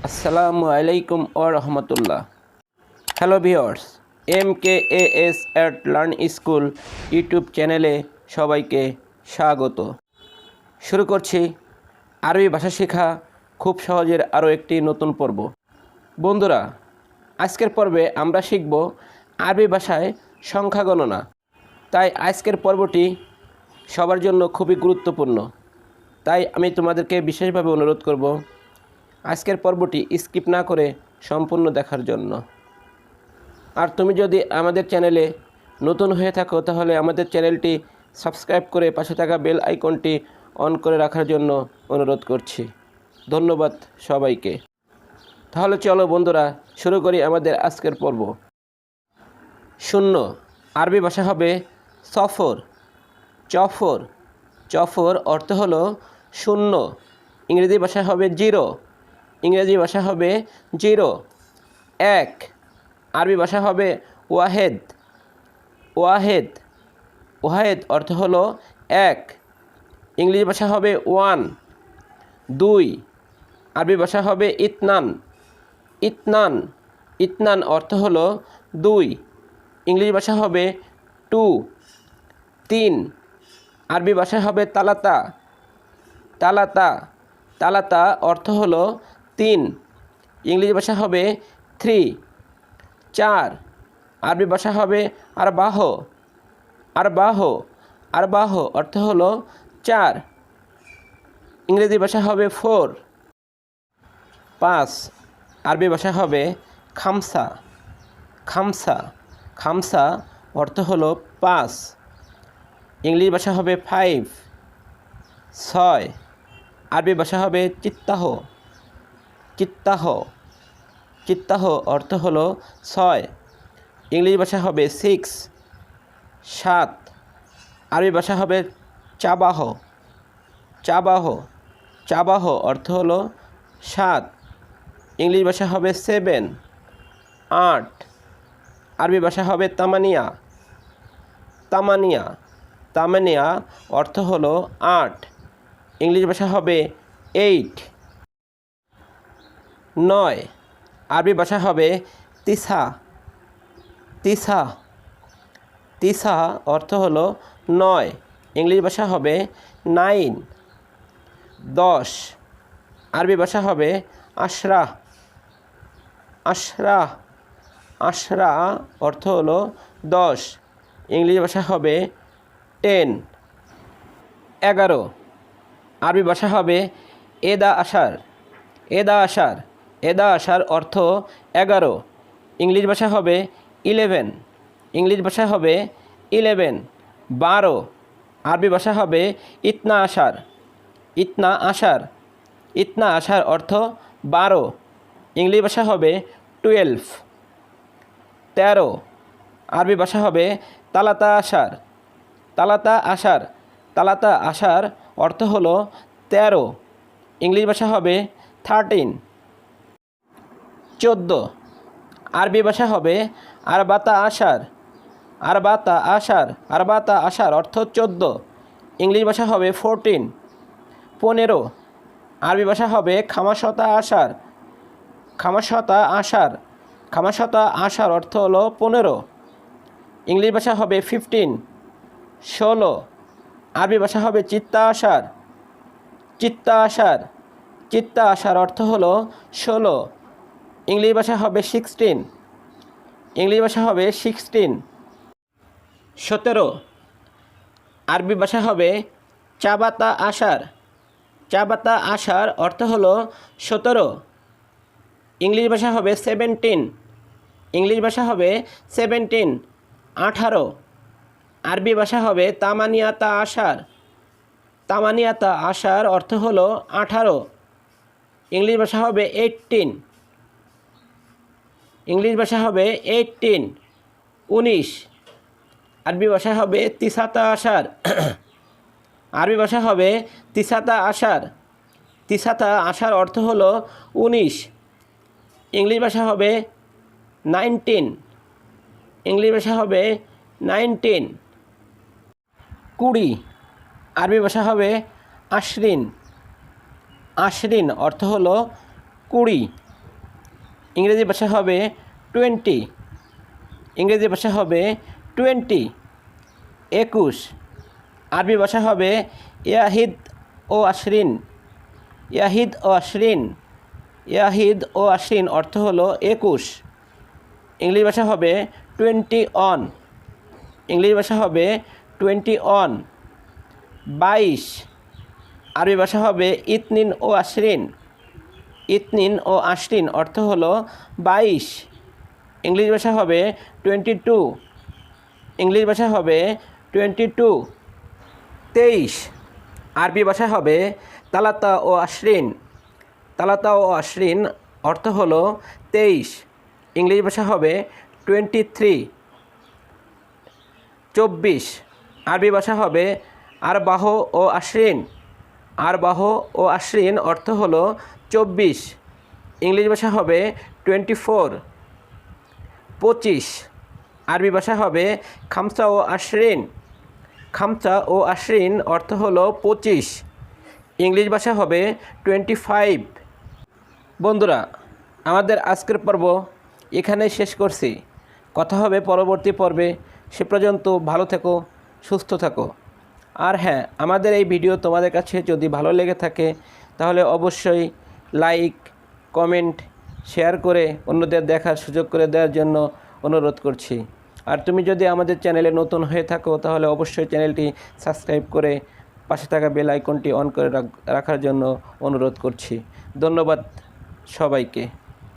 আসসালামু আলাইকুম ওয়া রাহমাতুল্লাহ। Hello viewers, MKAS at learn school YouTube চ্যানেলে সবাইকে স্বাগত। শুরু করছি আরবি ভাষা শেখা খুব সহজের আরও একটি নতুন পর্ব। বন্ধুরা, আজকের পর্বে আমরা শিখব আরবি ভাষায় সংখ্যা গণনা। তাই আজকের পর্বটি সবার জন্য খুবই গুরুত্বপূর্ণ। তাই আমি তোমাদেরকে বিশেষভাবে অনুরোধ করব আজকের পর্বটি স্কিপ না করে সম্পূর্ণ দেখার জন্য। আর তুমি যদি আমাদের চ্যানেলে নতুন হয়ে থাকো তাহলে আমাদের চ্যানেলটি সাবস্ক্রাইব করে পাশে থাকা বেল আইকনটি অন করে রাখার জন্য অনুরোধ করছি। ধন্যবাদ সবাইকে। তাহলে চলো বন্ধুরা, শুরু করি আমাদের আজকের পর্ব। শূন্য আরবি ভাষা হবে সফর। চফর, চফর অর্থ হলো শূন্য। ইংরেজি ভাষা হবে জিরো। ইংরেজি ভাষা হবে জিরো। এক আরবি ভাষা হবে ওয়াহেদ। ওয়াহেদ, ওয়াহেদ অর্থ হলো এক। ইংরেজি ভাষা হবে ওয়ান। দুই আরবি ভাষা হবে ইতনান। ইতনান, ইতনান অর্থ হলো দুই। ইংরেজি ভাষা হবে টু। তিন আরবি ভাষা হবে তালাতা। তালাতা, তালাতা অর্থ হলো তিন। ইংরেজি ভাষা হবে থ্রি। চার আরবি ভাষা হবে আরবাহ। আরবাহ, আরবাহ অর্থ হলো চার। ইংরেজি ভাষা হবে ফোর। পাঁচ আরবি ভাষা হবে খামসা। খামসা, খামসা অর্থ হলো পাঁচ। ইংরেজি ভাষা হবে ফাইভ। ছয় আরবি ভাষা হবে চিত্তাহ। চিত্তাহ, চিত্তাহ অর্থ হলো ছয়। ইংরেজি ভাষা হবে সিক্স। সাত আরবি ভাষা হবে চাবাহ। চাবাহ, চাবাহ অর্থ হলো সাত। ইংরেজি ভাষা হবে সেভেন। আট আরবি ভাষা হবে তামানিয়া। তামানিয়া, তামানিয়া অর্থ হলো আট। ইংরেজি ভাষা হবে এইট। নয় আরবি ভাষা হবে তিসা। তিসা, তিসা অর্থ হলো নয়। ইংরেজি ভাষা হবে নাইন। দশ আরবি ভাষা হবে আশরা। আশরা, আশরা অর্থ হলো দশ। ইংরেজি ভাষা হবে টেন। এগারো আরবি ভাষা হবে এদা আশার। এদা আশার, এদা আশার অর্থ এগারো। ইংরেজি ভাষা হবে ইলেভেন। ইংরেজি ভাষা হবে ইলেভেন। বারো আরবি ভাষা হবে ইতনা আশার। ইতনা আশার, ইতনা আশার অর্থ বারো। ইংরেজি ভাষা হবে টুয়েলভ। তেরো আরবি ভাষা হবে তালাতা আশার। তালাতা আশার, তালাতা আশার অর্থ হলো তেরো। ইংরেজি ভাষা হবে থার্টিন। চোদ্দো আরবি ভাষা হবে আরবাতা আশার। আরবাতা আশার, আরবাতা আশার অর্থ চোদ্দো। ইংরেজি ভাষা হবে ফোরটিন। পনেরো আরবি ভাষা হবে খামাশতা আশার। খামাশতা আশার, খামাশতা আশার অর্থ হলো পনেরো। ইংরেজি ভাষা হবে ফিফটিন। ষোলো আরবি ভাষা হবে চিত্তা আশার। চিত্তা আশার, চিত্তা আশার অর্থ হলো ষোলো। ইংরেজি ভাষা হবে সিক্সটিন। ইংরেজি ভাষা হবে সিক্সটিন। সতেরো আরবি ভাষা হবে চাবাতা আশার। চাবাতা আশার অর্থ হলো সতেরো। ইংরেজি ভাষা হবে সেভেন্টিন। ইংরেজি ভাষা হবে সেভেন্টিন। আঠারো আরবি ভাষা হবে তামানিয়াতা আশার। তামানিয়াতা আশার অর্থ হলো আঠারো। ইংরেজি ভাষা হবে এইটটিন। ইংরেজি ভাষা হবে এইটটিন। উনিশ আরবি ভাষা হবে তিসাতা আশার। আরবি ভাষা হবে তিসাতা আশার। তিসাতা আশার অর্থ হলো উনিশ। ইংরেজি ভাষা হবে নাইনটিন। ইংরেজি ভাষা হবে নাইনটিন। কুড়ি আরবি ভাষা হবে আশরিন। আশরিন অর্থ হলো কুড়ি। ইংরেজি ভাষা হবে 20, ইংরেজি ভাষা হবে 20। 21, আরবি ভাষা হবে ইয়াহিদ ও আশরিন, ইয়াহিদ ও আশরিন, ইয়াহিদ ও আশরিন অর্থ হলো 21। ইংলিশ ভাষা হবে 21, ইংলিশ ভাষা হবে 21। 22, আরবি ভাষা হবে ইতনিন ও আশরিন, ইতনিন ও আশরিন অর্থ হলো 22। ইংলিশ ভাষা হবে 22, ইংলিশ ভাষা হবে 22। 23, আরবি ভাষা হবে তালাতা ও আশরিন, তালাতা ও আশরিন অর্থ হলো 23। ইংলিশ ভাষা হবে 23। 24, আরবি ভাষা হবে আরবাহ ও আশরিন, আরবাহ ও আশরিন অর্থ হলো 24। ইংলিশ ভাষা হবে 24। 25, আরবি ভাষা হবে খামসা ও আশরিন, খামসা ও আশরিন অর্থ হলো 25। ইংলিশ ভাষা হবে 25। বন্ধুরা, আমাদের আজকের পর্ব এখানেই শেষ করছি। কথা হবে পরবর্তী পর্বে। সে পর্যন্ত ভালো থেকো, সুস্থ থাকো। আর হ্যাঁ, আমাদের এই ভিডিও তোমাদের কাছে যদি ভালো লেগে থাকে তাহলে অবশ্যই লাইক, কমেন্ট, শেয়ার করে অন্যদের দেখার সুযোগ করে দেওয়ার জন্য অনুরোধ করছি। আর তুমি যদি আমাদের চ্যানেলে নতুন হয়ে থাকো তাহলে অবশ্যই চ্যানেলটি সাবস্ক্রাইব করে পাশে থাকা বেল আইকনটি অন করে রাখার জন্য অনুরোধ করছি। ধন্যবাদ সবাইকে।